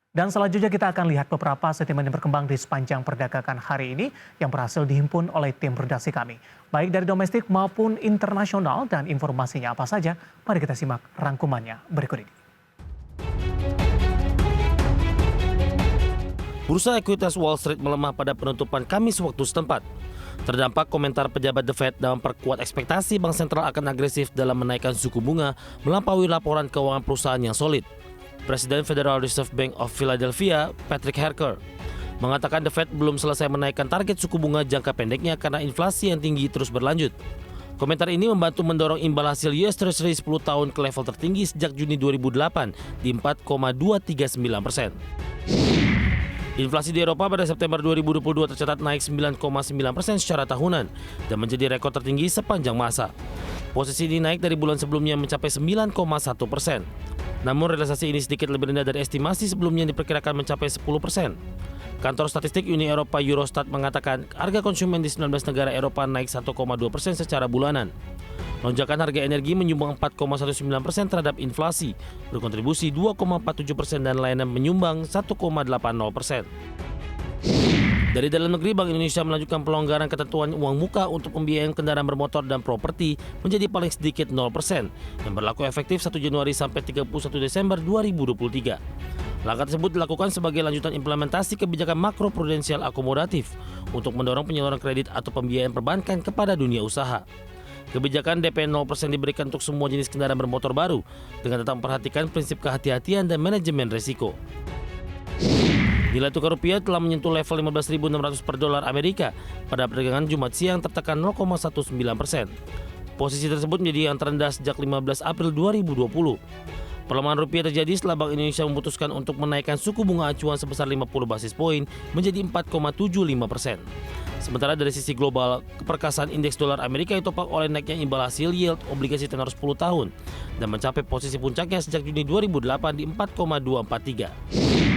Dan selanjutnya kita akan lihat beberapa sentimen yang berkembang di sepanjang perdagangan hari ini yang berhasil dihimpun oleh tim redaksi kami. Baik dari domestik maupun internasional, dan informasinya apa saja, mari kita simak rangkumannya berikut ini. Bursa ekuitas Wall Street melemah pada penutupan Kamis waktu setempat. Terdampak komentar pejabat The Fed dalam memperkuat ekspektasi bank sentral akan agresif dalam menaikkan suku bunga melampaui laporan keuangan perusahaan yang solid. Presiden Federal Reserve Bank of Philadelphia, Patrick Harker, mengatakan The Fed belum selesai menaikkan target suku bunga jangka pendeknya karena inflasi yang tinggi terus berlanjut. Komentar ini membantu mendorong imbal hasil US Treasury 10 tahun ke level tertinggi sejak Juni 2008 di 4,239%. Inflasi di Eropa pada September 2022 tercatat naik 9,9% secara tahunan dan menjadi rekor tertinggi sepanjang masa. Posisi ini naik dari bulan sebelumnya mencapai 9,1%. Namun realisasi ini sedikit lebih rendah dari estimasi sebelumnya yang diperkirakan mencapai 10%. Kantor Statistik Uni Eropa Eurostat mengatakan harga konsumen di 19 negara Eropa naik 1,2% secara bulanan. Lonjakan harga energi menyumbang 4,19% terhadap inflasi, berkontribusi 2,47% dan layanan menyumbang 1,80%. Dari dalam negeri, Bank Indonesia melanjutkan pelonggaran ketentuan uang muka untuk pembiayaan kendaraan bermotor dan properti menjadi paling sedikit 0% yang berlaku efektif 1 Januari sampai 31 Desember 2023. Langkah tersebut dilakukan sebagai lanjutan implementasi kebijakan makroprudensial akomodatif untuk mendorong penyaluran kredit atau pembiayaan perbankan kepada dunia usaha. Kebijakan DP 0% diberikan untuk semua jenis kendaraan bermotor baru dengan tetap memperhatikan prinsip kehati-hatian dan manajemen risiko. Nilai tukar rupiah telah menyentuh level 15.600 per dolar Amerika pada perdagangan Jumat siang tertekan 0,19%. Posisi tersebut menjadi yang terendah sejak 15 April 2020. Pelemahan rupiah terjadi setelah Bank Indonesia memutuskan untuk menaikkan suku bunga acuan sebesar 50 basis poin menjadi 4,75%. Sementara dari sisi global, keperkasaan indeks dolar Amerika ditopang oleh naiknya imbal hasil yield obligasi tenor 10 tahun dan mencapai posisi puncaknya sejak Juni 2008 di 4,243.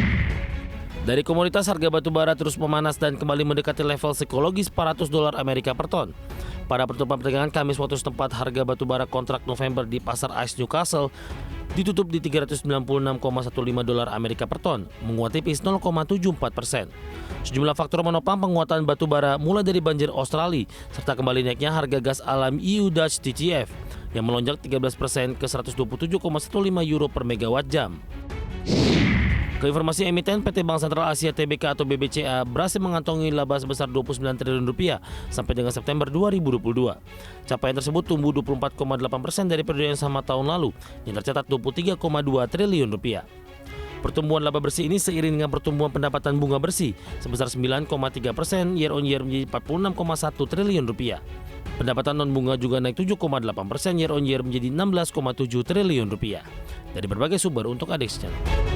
Dari komoditas, harga batu bara terus memanas dan kembali mendekati level psikologis $400 Amerika per ton. Pada penutupan perdagangan Kamis waktu setempat, harga batu bara kontrak November di pasar ICE Newcastle ditutup di $396,15 Amerika per ton, menguat tipis 0,74%. Sejumlah faktor menopang penguatan batu bara mulai dari banjir Australia serta kembali naiknya harga gas alam EU Dutch TTF yang melonjak 13% ke 127,15 euro per megawatt jam. Keinformasi emiten, PT Bank Sentral Asia Tbk atau BBCA berhasil mengantongi laba sebesar 29 triliun rupiah sampai dengan September 2022. Capaian tersebut tumbuh 24,8% dari periode yang sama tahun lalu yang tercatat 23,2 triliun rupiah. Pertumbuhan laba bersih ini seiring dengan pertumbuhan pendapatan bunga bersih sebesar 9,3% year on year menjadi 46,1 triliun rupiah. Pendapatan non bunga juga naik 7,8% year on year menjadi 16,7 triliun rupiah. Dari berbagai sumber untuk Adex Channel.